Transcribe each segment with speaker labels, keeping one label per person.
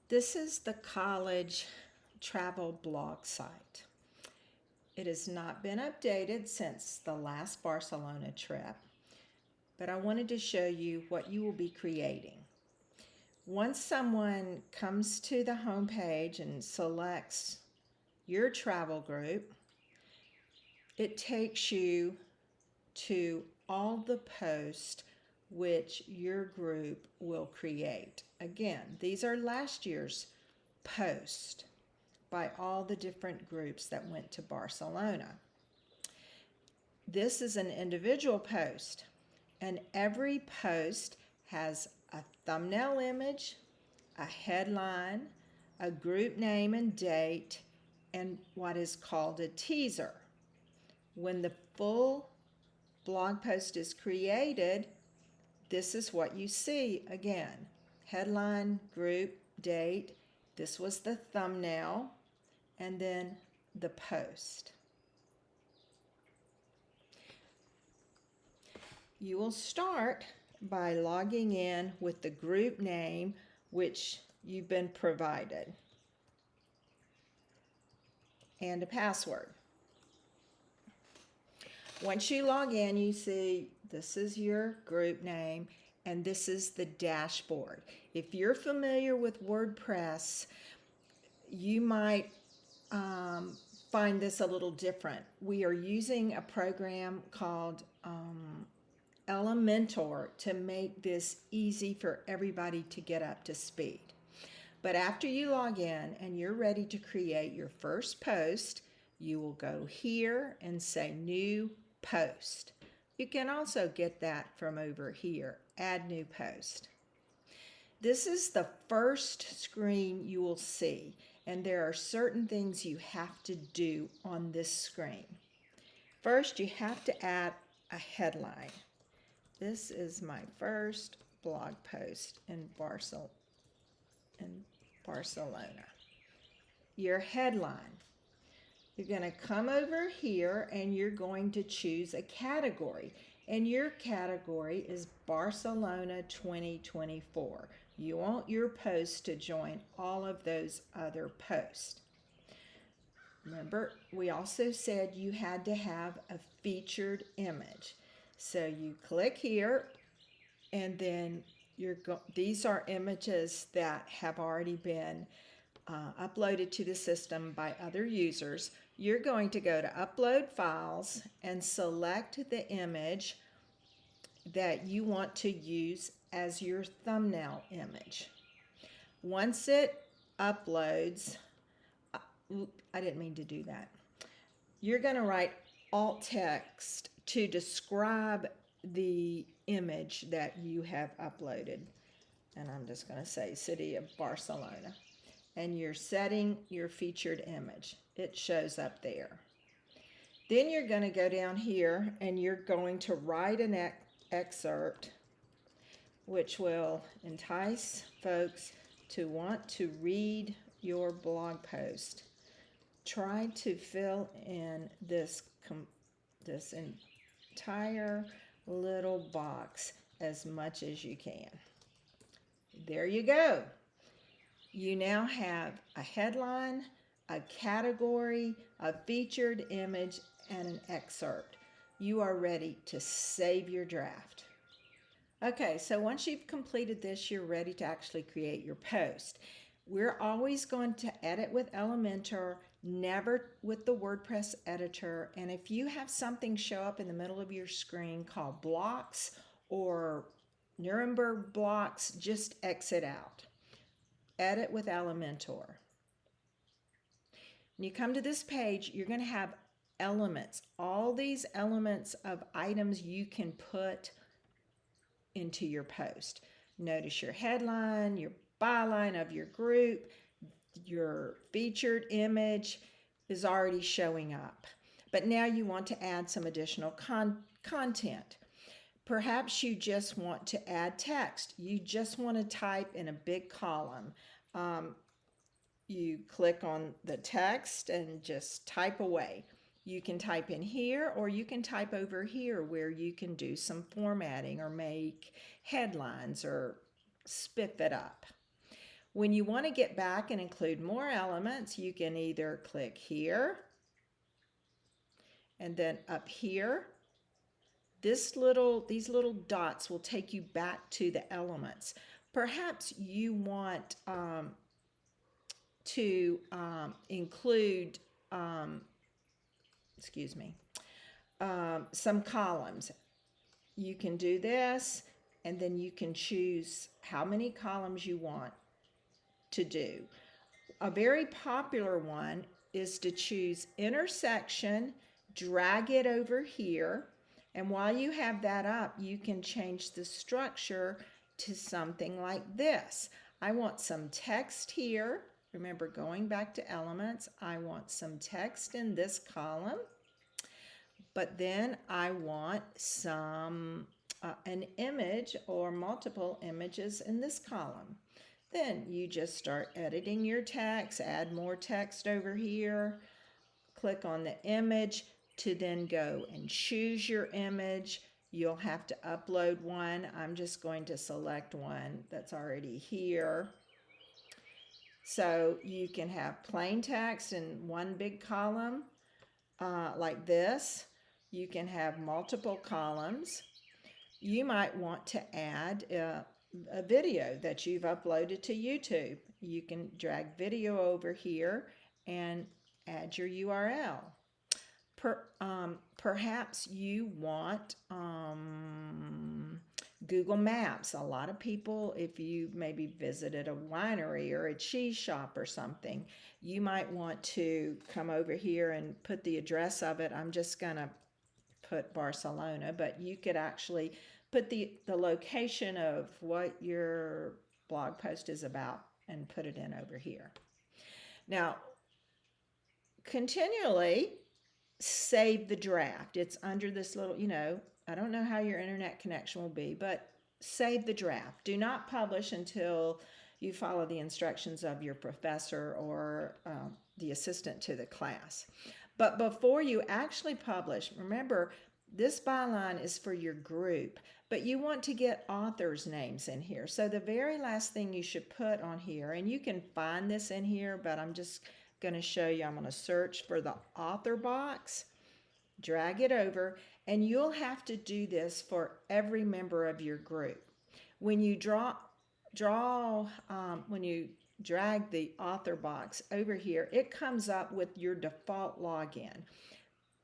Speaker 1: This is the college travel blog site. It has not been updated since the last Barcelona trip, but I wanted to show you what you will be creating. Once someone comes to the home page and selects your travel group, it takes you to all the posts which your group will create. Again, these are last year's posts by all the different groups that went to Barcelona. This is an individual post, and every post has a thumbnail image, a headline, a group name and date, and what is called a teaser. When the full blog post is created, this is what you see again. Headline, group, date. This was the thumbnail, and then the post. You will start by logging in with the group name which you've been provided and a password. Once you log in, you see this is your group name and this is the dashboard. If you're familiar with WordPress, you might find this a little different. We are using a program called Elementor to make this easy for everybody to get up to speed. But after you log in and you're ready to create your first post, you will go here and say New Post. You can also get that from over here, Add New Post. This is the first screen you will see, and there are certain things you have to do on this screen. First, you have to add a headline. This is my first blog post in Barcelona. Your headline. You're going to come over here and you're going to choose a category. And your category is Barcelona 2024. You want your post to join all of those other posts. Remember, we also said you had to have a featured image. So you click here, and then these are images that have already been uploaded to the system by other users. You're going to go to Upload Files and select the image that you want to use as your thumbnail image. Once it uploads, I didn't mean to do that. You're going to write alt text to describe the image that you have uploaded. And I'm just going to say City of Barcelona. And you're setting your featured image. It shows up there. Then you're going to go down here and you're going to write an excerpt which will entice folks to want to read your blog post. Try to fill in this entire little box as much as you can. There you go. You now have a headline, a category, a featured image, and an excerpt. You are ready to save your draft. Okay, so once you've completed this, you're ready to actually create your post. We're always going to edit with Elementor, never with the WordPress editor. And if you have something show up in the middle of your screen called blocks or Nuremberg blocks, just exit out. Edit with Elementor. When you come to this page, you're going to have elements. All these elements of items you can put into your post. Notice your headline, your byline of your group, your featured image is already showing up. But now you want to add some additional content. Perhaps you just want to add text. You just want to type in a big column. You click on the text and just type away. You can type in here, or you can type over here where you can do some formatting or make headlines or spiff it up. When you want to get back and include more elements, you can either click here and then up here. These little dots will take you back to the elements. Perhaps you want to include, some columns. You can do this, and then you can choose how many columns you want to do. A very popular one is to choose intersection, drag it over here, and while you have that up, you can change the structure to something like this. I want some text here. Remember, going back to elements, I want some text in this column, but then I want some an image or multiple images in this column. Then you just start editing your text, add more text over here, click on the image to then go and choose your image. You'll have to upload one. I'm just going to select one that's already here. So you can have plain text in one big column like this. You can have multiple columns. You might want to add a video that you've uploaded to YouTube. You can drag video over here and add your URL. Perhaps you want Google Maps. A lot of people, if you maybe visited a winery or a cheese shop or something, you might want to come over here and put the address of it. I'm just going to put Barcelona, but you could actually put the location of what your blog post is about and put it in over here. Now, continually save the draft. It's under this little, I don't know how your internet connection will be, but save the draft. Do not publish until you follow the instructions of your professor or the assistant to the class. But before you actually publish, remember, this byline is for your group, but you want to get authors' names in here. So the very last thing you should put on here, and you can find this in here, but I'm just going to show you. I'm going to search for the author box, drag it over, and you'll have to do this for every member of your group. When you when you drag the author box over here, it comes up with your default login.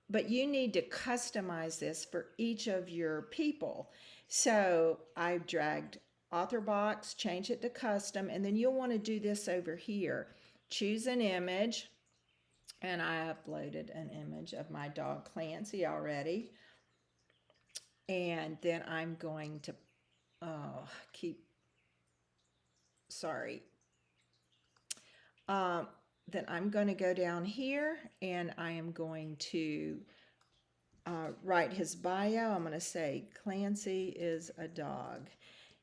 Speaker 1: But you need to customize this for each of your people. So I've dragged author box, change it to custom, and then you'll want to do this over here. Choose an image, and I uploaded an image of my dog Clancy already. And then I'm going to then I'm going to go down here and I am going to write his bio. I'm going to say Clancy is a dog.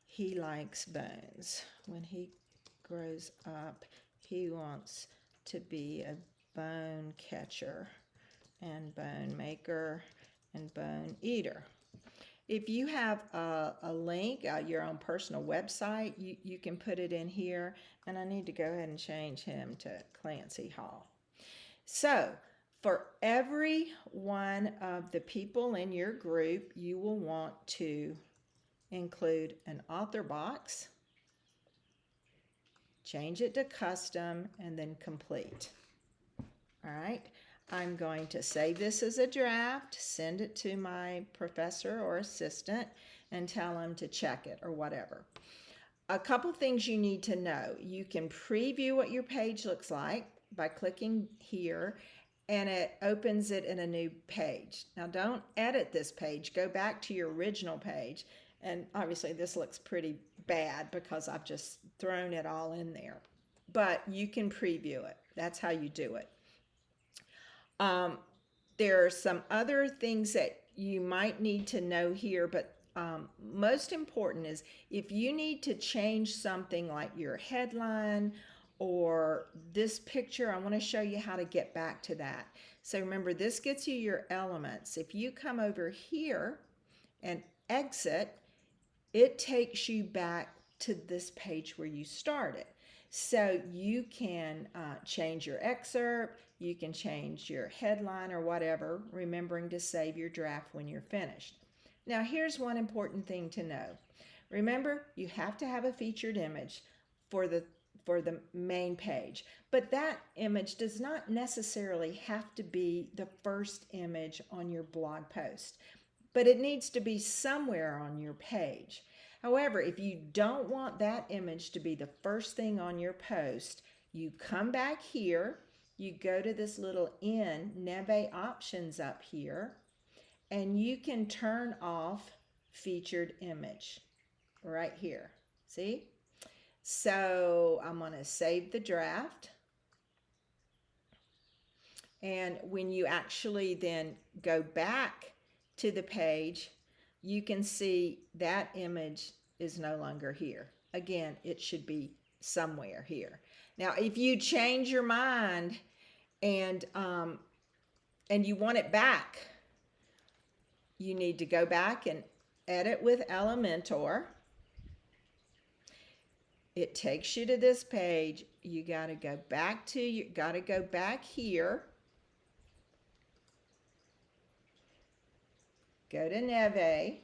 Speaker 1: He likes bones. When he grows up, he wants to be a bone catcher and bone maker and bone eater. If you have a link, your own personal website, you can put it in here. And I need to go ahead and change him to Clancy Hall. So for every one of the people in your group, you will want to include an author box, change it to custom, and then complete. All right. I'm going to save this as a draft, send it to my professor or assistant, and tell him to check it or whatever. A couple things you need to know. You can preview what your page looks like by clicking here, and it opens it in a new page. Now, don't edit this page. Go back to your original page. And obviously, this looks pretty bad because I've just thrown it all in there. But you can preview it. That's how you do it. There are some other things that you might need to know here, but most important is if you need to change something like your headline or this picture, I want to show you how to get back to that. So remember, this gets you your elements. If you come over here and exit, it takes you back to this page where you started. So you can change your excerpt, you can change your headline or whatever, remembering to save your draft when you're finished. Now here's one important thing to know. Remember, you have to have a featured image for the main page, but that image does not necessarily have to be the first image on your blog post, but it needs to be somewhere on your page. However, if you don't want that image to be the first thing on your post, you come back here, you go to this little Neve options up here, and you can turn off featured image right here. See? So I'm going to save the draft. And when you actually then go back to the page, you can see that image is no longer here. Again, it should be somewhere here. Now, if you change your mind and you want it back, you need to go back and edit with Elementor. It takes you to this page. You got to go back here. Go to Neve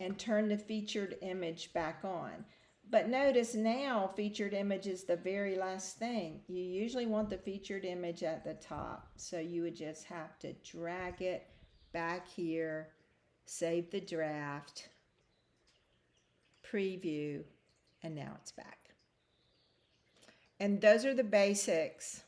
Speaker 1: and turn the featured image back on. But notice now featured image is the very last thing. You usually want the featured image at the top. So you would just have to drag it back here, save the draft, preview, and now it's back. And those are the basics